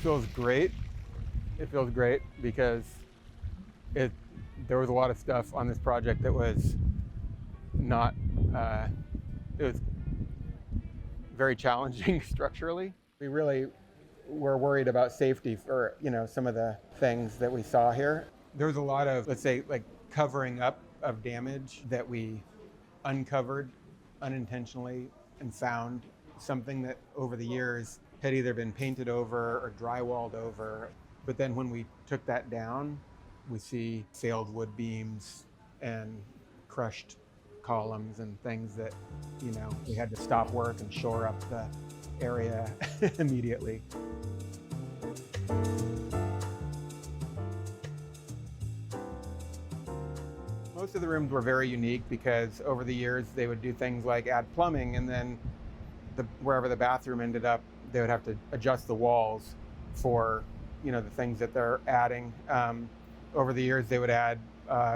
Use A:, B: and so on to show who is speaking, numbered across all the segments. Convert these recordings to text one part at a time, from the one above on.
A: feels great. It feels great because there was a lot of stuff on this project that was not, it was very challenging structurally. We really were worried about safety for, some of the things that we saw here. There was a lot of, let's say, like covering up of damage that we uncovered unintentionally and found something that over the years had either been painted over or drywalled over. But then when we took that down, we see failed wood beams and crushed columns and things that, we had to stop work and shore up the area immediately. Most of the rooms were very unique because over the years they would do things like add plumbing, and then wherever the bathroom ended up, they would have to adjust the walls for the things that they're adding. Over the years they would add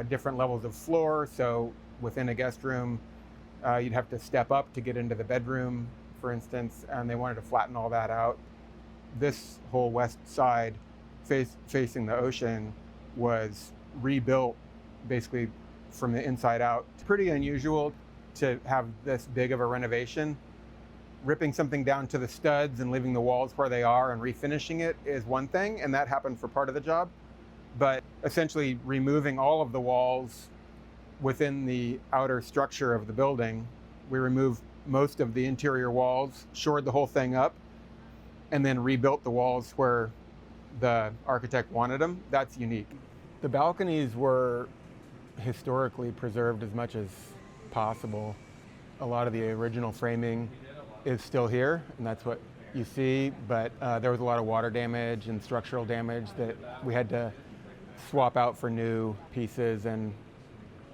A: different levels of floor, so within a guest room you'd have to step up to get into the bedroom, for instance, and they wanted to flatten all that out. This whole west side facing the ocean was rebuilt basically from the inside out. It's pretty unusual to have this big of a renovation. Ripping something down to the studs and leaving the walls where they are and refinishing it is one thing, and that happened for part of the job. But essentially removing all of the walls within the outer structure of the building, we removed most of the interior walls, shored the whole thing up, and then rebuilt the walls where the architect wanted them. That's unique. The balconies were historically preserved as much as possible. A lot of the original framing is still here, and that's what you see, but there was a lot of water damage and structural damage that we had to swap out for new pieces and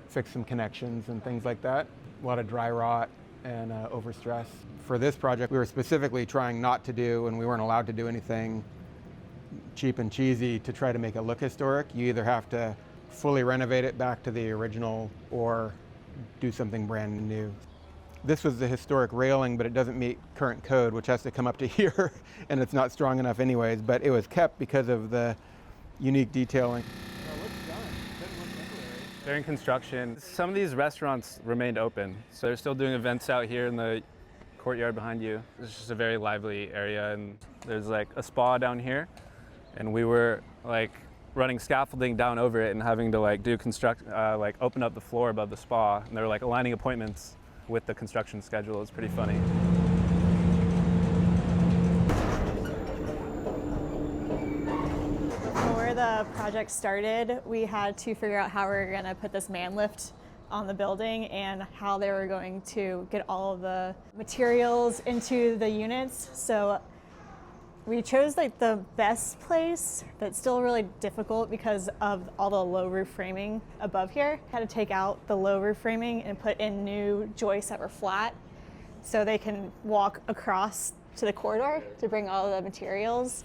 A: fix some connections and things like that. A lot of dry rot and overstress. For this project, we were specifically trying not to do, and we weren't allowed to do anything cheap and cheesy to try to make it look historic. You either have to fully renovate it back to the original or do something brand new. This was the historic railing, but it doesn't meet current code, which has to come up to here, and it's not strong enough anyways, but it was kept because of the unique detailing.
B: During construction, some of these restaurants remained open, so they're still doing events out here in the courtyard behind you. It's just a very lively area, and there's like a spa down here, and we were like running scaffolding down over it and having to like open up the floor above the spa, and they were like aligning appointments with the construction schedule. It was pretty funny.
C: Before the project started, we had to figure out how we were going to put this Manlift on the building and how they were going to get all of the materials into the units. So we chose like the best place, but still really difficult because of all the low roof framing above here. Had to take out the low roof framing and put in new joists that were flat so they can walk across to the corridor to bring all the materials.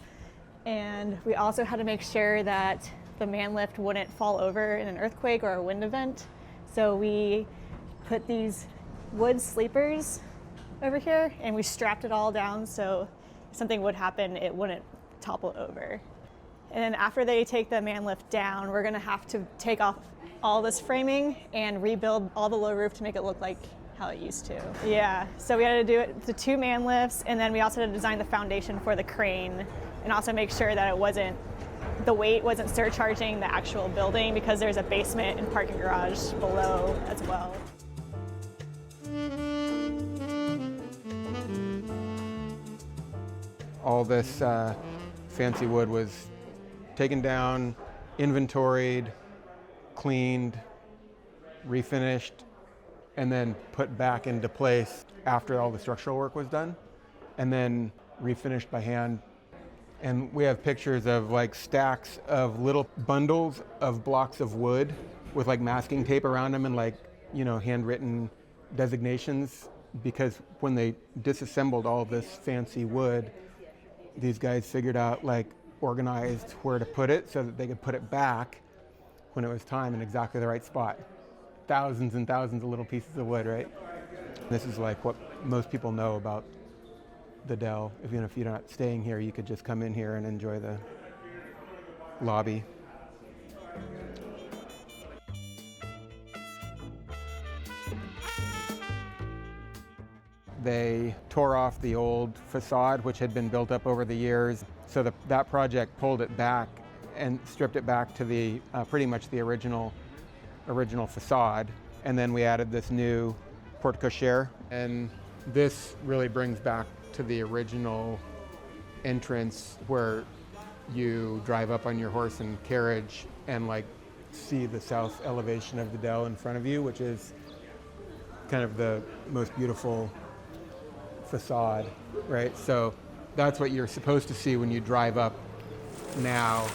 C: And we also had to make sure that the Manlift wouldn't fall over in an earthquake or a wind event. So we put these wood sleepers over here and we strapped it all down so if something would happen, it wouldn't topple over. And then after they take the Manlift down, we're gonna have to take off all this framing and rebuild all the low roof to make it look like how it used to. Yeah, so we had to do it with the 2 Manlifts, and then we also had to design the foundation for the crane and also make sure that the weight wasn't surcharging the actual building because there's a basement and parking garage below as well.
A: All this fancy wood was taken down, inventoried, cleaned, refinished, and then put back into place after all the structural work was done, and then refinished by hand. And we have pictures of like stacks of little bundles of blocks of wood with like masking tape around them and like, handwritten designations, because when they disassembled all this fancy wood, these guys figured out like organized where to put it so that they could put it back when it was time in exactly the right spot. Thousands and thousands of little pieces of wood, right? This is like what most people know about the Dell. Even if you're not staying here, you could just come in here and enjoy the lobby. They tore off the old facade, which had been built up over the years. So that project pulled it back and stripped it back to the pretty much the original facade. And then we added this new porte cochere. And this really brings back to the original entrance where you drive up on your horse and carriage and like see the south elevation of the Dell in front of you, which is kind of the most beautiful facade, right? So that's what you're supposed to see when you drive up now.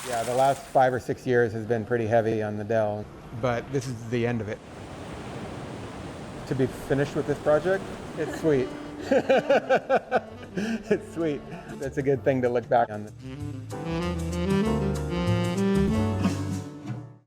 A: Yeah, the last 5 or 6 years has been pretty heavy on the Dell, but this is the end of it. To be finished with this project, it's sweet. It's sweet. It's a good thing to look back on.